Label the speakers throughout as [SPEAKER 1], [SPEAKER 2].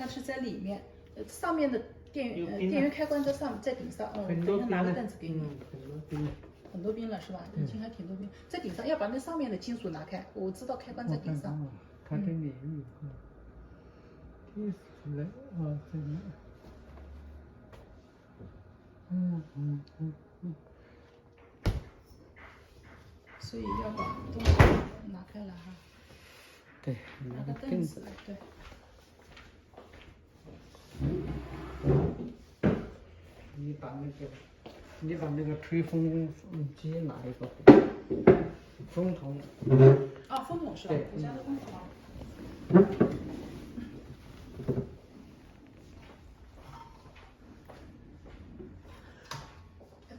[SPEAKER 1] 它是在里面，上面的电源开关在顶上。等一下拿个凳子给你。很多冰了是吧？已经还挺多冰，在顶上要把那上面的金属拿开。我知道开关在顶上。
[SPEAKER 2] 它这里有，这是来啊，在那。
[SPEAKER 1] 所以要把东西拿开来哈。
[SPEAKER 2] 对，
[SPEAKER 1] 拿个凳子来，对。
[SPEAKER 2] 你把那个吹风机拿一个，风筒。
[SPEAKER 1] 啊，风筒是吧？我家的风筒。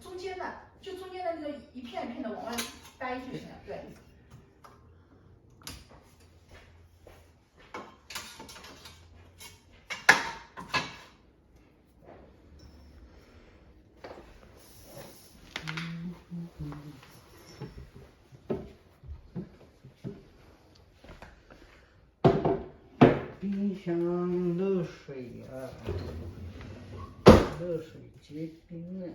[SPEAKER 1] 中间的，就中间的那个一片一片的往外掰就行了，对。
[SPEAKER 2] 冰箱漏水啊，漏水结冰了。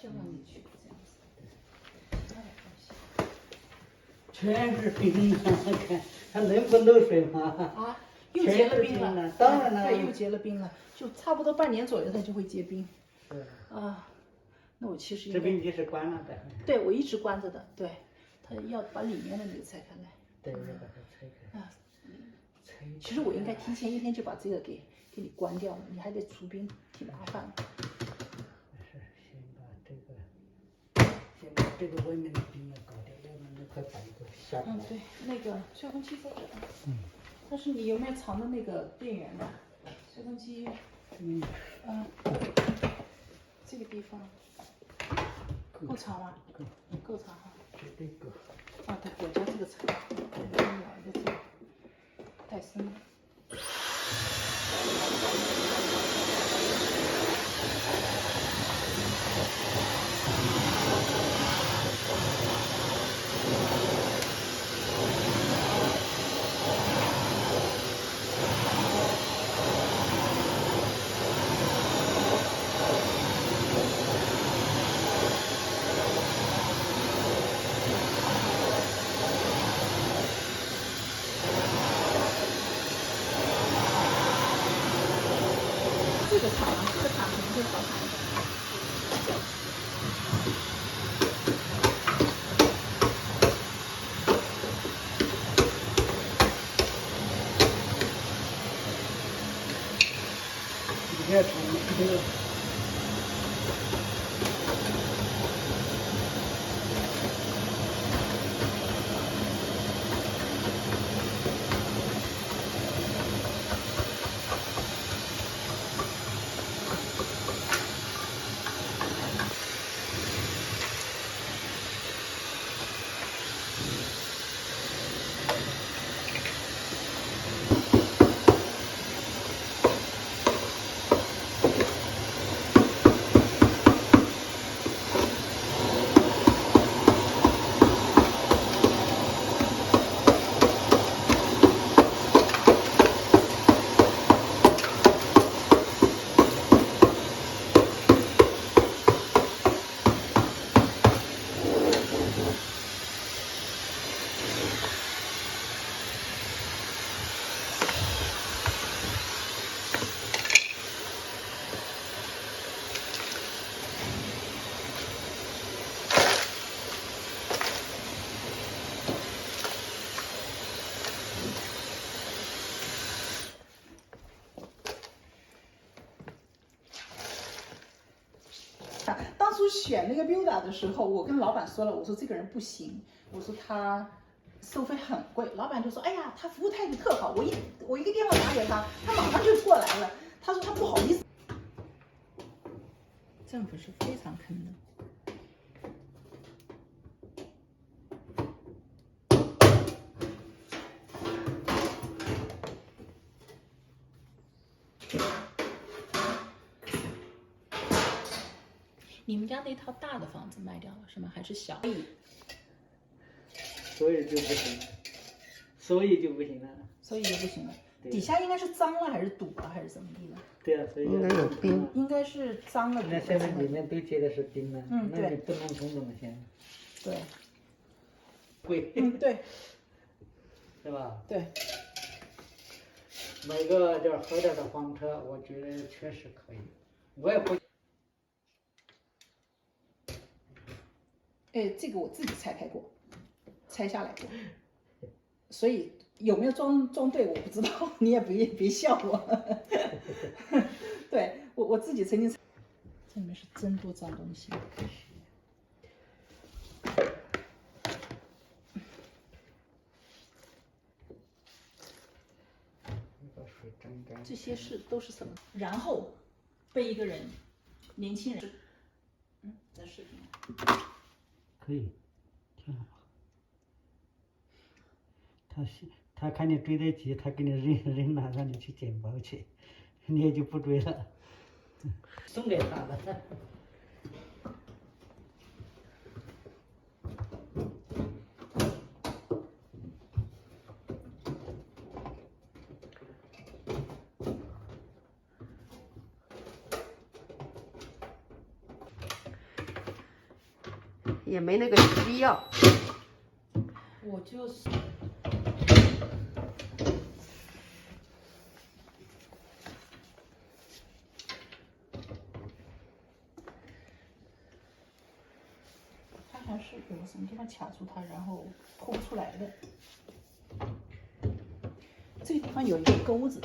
[SPEAKER 1] 先让你去这样子，
[SPEAKER 2] 全是冰啊！看它能不漏水吗？
[SPEAKER 1] 啊，又结了冰了，
[SPEAKER 2] 当然了，
[SPEAKER 1] 对，又结了冰了，就差不多半年左右它就会结冰。
[SPEAKER 2] 是
[SPEAKER 1] 啊，那我其实
[SPEAKER 2] 这冰机是关了的。
[SPEAKER 1] 对，我一直关着的，对，它要把里面的那个拆开来。
[SPEAKER 2] 对，要把它拆开。
[SPEAKER 1] 啊，其实我应该提前1天就把这个给你关掉了，你还得除冰，挺麻烦的。
[SPEAKER 2] 先把这个外面的冰要搞掉，要不然那块板子下不来。
[SPEAKER 1] 对，那个吹风机在这儿。但是你有没有藏的那个电源的？吹风机。这个地方够长吗？够长哈。
[SPEAKER 2] 绝对够。
[SPEAKER 1] 啊，对，我家这个长，这么老一个这个，太深了。这个厂可能会好看一点。
[SPEAKER 2] 你要尝这个。
[SPEAKER 1] 选那个 builder 的时候，我跟老板说了，我说这个人不行，我说他收费很贵。老板就说，哎呀，他服务态度特好，我一个电话打给他，他马上就过来了。他说他不好意思。政府是非常坑的。你们家那套大的房子卖掉了是吗？还是小？
[SPEAKER 2] 所以就不行，所以就不行了。
[SPEAKER 1] 所以就不行了。底下应该是脏了还是堵了还是怎么地的？
[SPEAKER 2] 对啊，所以
[SPEAKER 3] 应该有冰。
[SPEAKER 1] 应该是脏了。
[SPEAKER 2] 那下面里面都结的是冰呢。
[SPEAKER 1] 嗯，对。
[SPEAKER 2] 那你不弄通怎么行？
[SPEAKER 1] 对。
[SPEAKER 2] 贵。
[SPEAKER 1] 嗯，对。
[SPEAKER 2] 是吧？
[SPEAKER 1] 对。
[SPEAKER 2] 买个点好点的房车，我觉得确实可以。我也不。
[SPEAKER 1] 哎，这个我自己拆开过，拆下来过，所以有没有装对我不知道，你也别笑我。对我自己曾经，这里面是真多脏东西。这些都是什么？然后被一个人，年轻人，在视频。
[SPEAKER 2] 可以，挺好。他看你追得急，他给你扔了，让你去捡包去，你也就不追了，送给他了。
[SPEAKER 3] 也没那个必要。
[SPEAKER 1] 我就是。它还是有什么地方卡住它，然后抠不出来的。这个地方有一个钩子，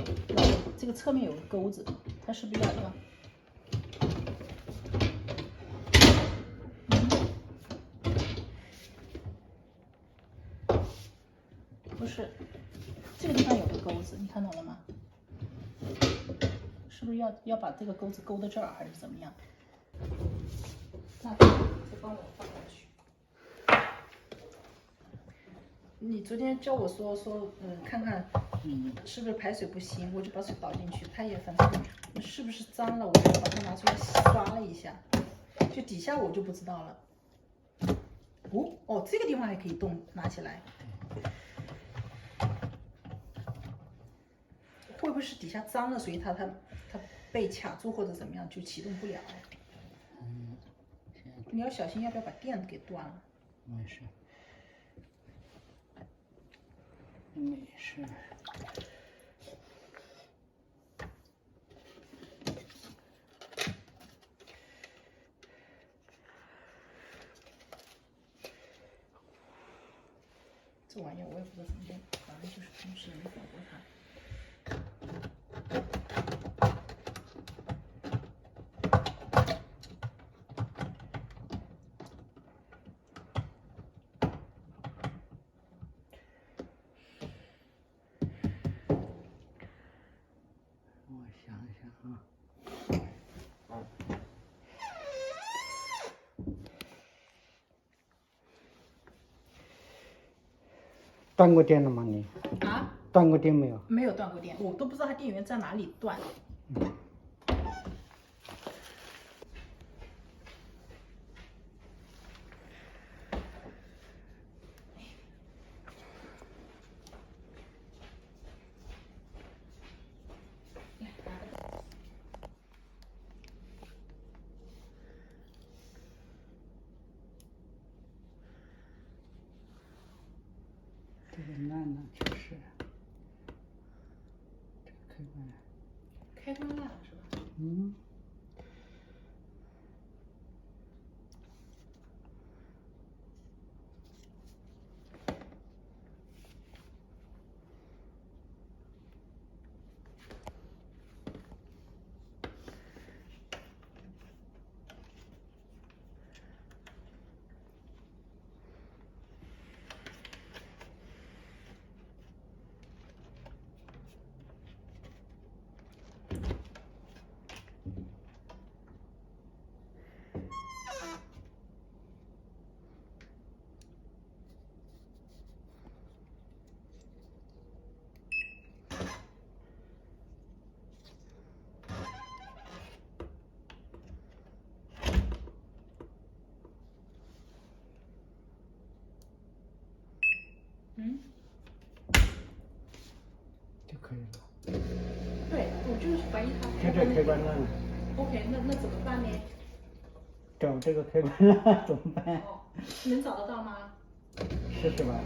[SPEAKER 1] 这个侧面有个钩子，它是不是要？不是，这个地方有个钩子，你看到了吗？是不是要把这个钩子勾到这儿，还是怎么样？那再帮我放过去。你昨天教我说，看看，是不是排水不行，我就把水倒进去，它也反正是不是脏了，我就把它拿出来刷了一下，就底下我就不知道了。哦，这个地方还可以动，拿起来。会不会是底下脏了，所以它被卡住或者怎么样就启动不了？你要小心，要不要把垫子给断了？
[SPEAKER 2] 没事，没事。
[SPEAKER 1] 这玩意儿我也不知道怎么用，反正就是平时也没搞过它。
[SPEAKER 2] 我想想啊。断过电了吗你？
[SPEAKER 1] 啊？
[SPEAKER 2] 断过电没有？
[SPEAKER 1] 没有断过电，我都不知道它电源在哪里断。
[SPEAKER 2] 这个烂了，确实。这个开关。
[SPEAKER 1] 开关烂了是吧？嗯，
[SPEAKER 2] 就可以了。
[SPEAKER 1] 对，我就是怀疑它
[SPEAKER 2] 就这开关烂了。
[SPEAKER 1] OK，那怎么办呢？
[SPEAKER 2] 找这个开关了怎么办？
[SPEAKER 1] 哦，能找得到吗？
[SPEAKER 2] 试试吧。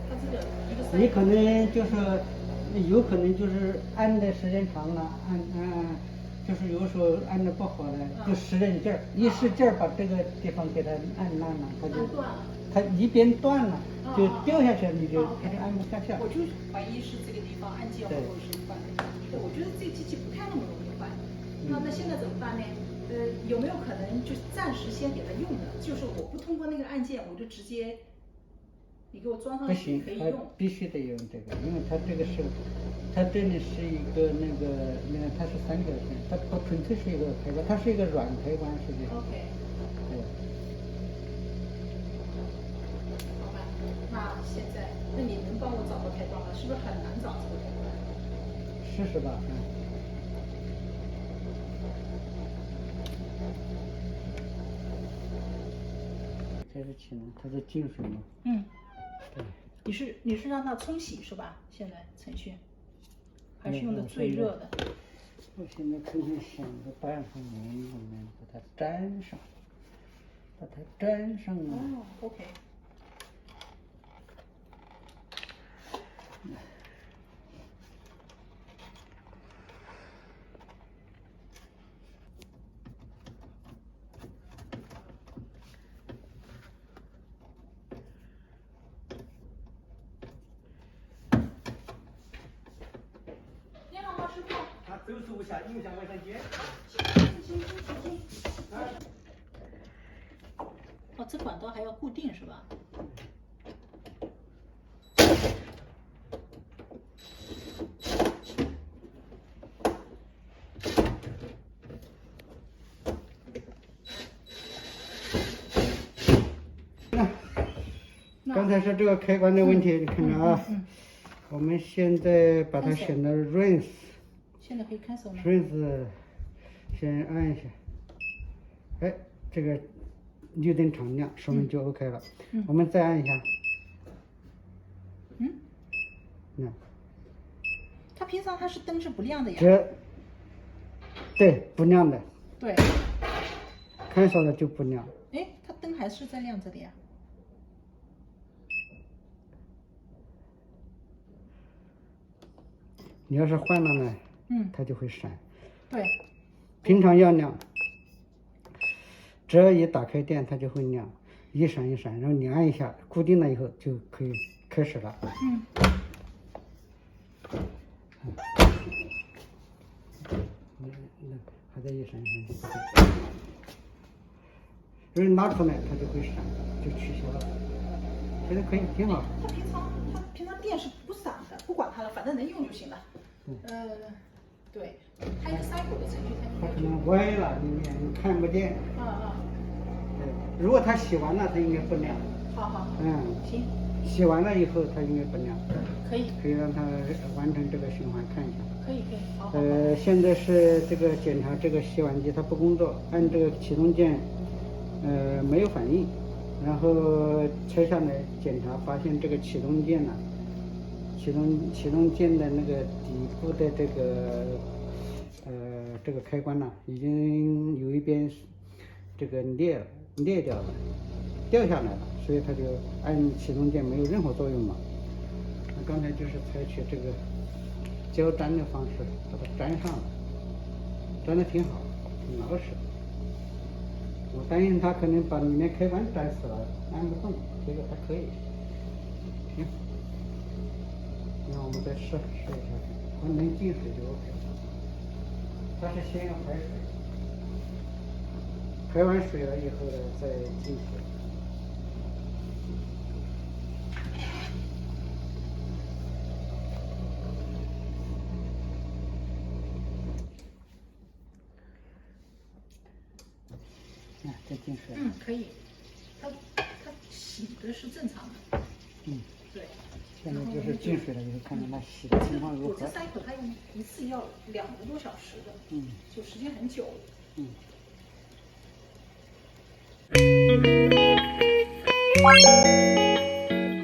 [SPEAKER 1] 它这个一个
[SPEAKER 2] 你可能就是有可能就是按的时间长了，就是有时候按的不好了，就使点劲儿，一使劲儿把这个地方给它按烂了，它就
[SPEAKER 1] 断了。
[SPEAKER 2] 它一边断了就掉下去，你就它就按不下去。
[SPEAKER 1] 我就怀疑是这个地方按键或者是坏的。对，我觉得这个机器不太那么容易坏。那现在怎么办呢？有没有可能就暂时先给它用着？就是我不通过那个按键，我就直接你给我装上
[SPEAKER 2] 不行，它
[SPEAKER 1] 去可以用。
[SPEAKER 2] 必须得用这个，因为它这个是，它这里是一个那个，它是三角形，它不纯粹是一个开关，它是一个软开关，实际上。
[SPEAKER 1] OK。
[SPEAKER 2] 对。
[SPEAKER 1] 好吧，那现在，那你能帮我找到开关吗？是不是很难找这个开关？
[SPEAKER 2] 试试吧，开始起呢，它是进水嘛。
[SPEAKER 1] 嗯。
[SPEAKER 2] 对。
[SPEAKER 1] 你是让它冲洗是吧？现在程序，还是用的最热的？
[SPEAKER 2] 我现在看看想个办法，能不能把它粘上，把它粘上啊。
[SPEAKER 1] 哦 ，OK。
[SPEAKER 2] 走手下，用下卫生间。
[SPEAKER 1] 哦，这管道还要固定是吧？
[SPEAKER 2] 刚才是这个开关的问题，你看着啊。我们现在把它选到 rinse。
[SPEAKER 1] 现在可以cancel 吗
[SPEAKER 2] ？rinse， 先按一下。哎，这个绿灯常亮，说明就 OK 了。我们再按一下。
[SPEAKER 1] 它平常它是灯是不亮的呀。
[SPEAKER 2] 对，不亮的。
[SPEAKER 1] 对。
[SPEAKER 2] cancel了就不亮。
[SPEAKER 1] 哎，它灯还是在亮着的呀。
[SPEAKER 2] 你要是换了呢，它就会闪。
[SPEAKER 1] 对。
[SPEAKER 2] 平常要亮，只要一打开电，它就会亮，一闪一闪，然后你按一下，固定了以后就可以开始了。还在一闪一闪。如果拿出来，它就会闪，就取消了。觉得可以，挺好。
[SPEAKER 1] 它平常电是不闪的，不管它了，反正能用就行了。对，它一个cycle的程序，
[SPEAKER 2] 它可能歪了，里面你看不见。对，如果它洗完了，它应该不亮。
[SPEAKER 1] 好。行。
[SPEAKER 2] 洗完了以后，它应该不亮。
[SPEAKER 1] 可以。
[SPEAKER 2] 可以让它完成这个循环，看一下。
[SPEAKER 1] 可以。好。
[SPEAKER 2] 现在是这个检查这个洗碗机它不工作，按这个启动键，没有反应，然后拆下来检查，发现这个启动键呢，启动键的那个底部的这个开关呢，已经有一边这个裂掉了，掉下来了，所以它就按启动键没有任何作用嘛。那刚才就是采取这个胶粘的方式把它粘上了，粘的挺好，挺老实。我担心它可能把里面开关粘死了，按不动，这个还可以，行。那我们再试一下，它能进水就 OK 了。它是先要排水，排完水了以后呢，再进水。再进水。
[SPEAKER 1] 可以。它洗的是正常的。对。
[SPEAKER 2] 现在就是进水了以后，看看它洗的情况如何。
[SPEAKER 1] 我这cycle它一次要2个多小时的。就时间很久。
[SPEAKER 2] 了。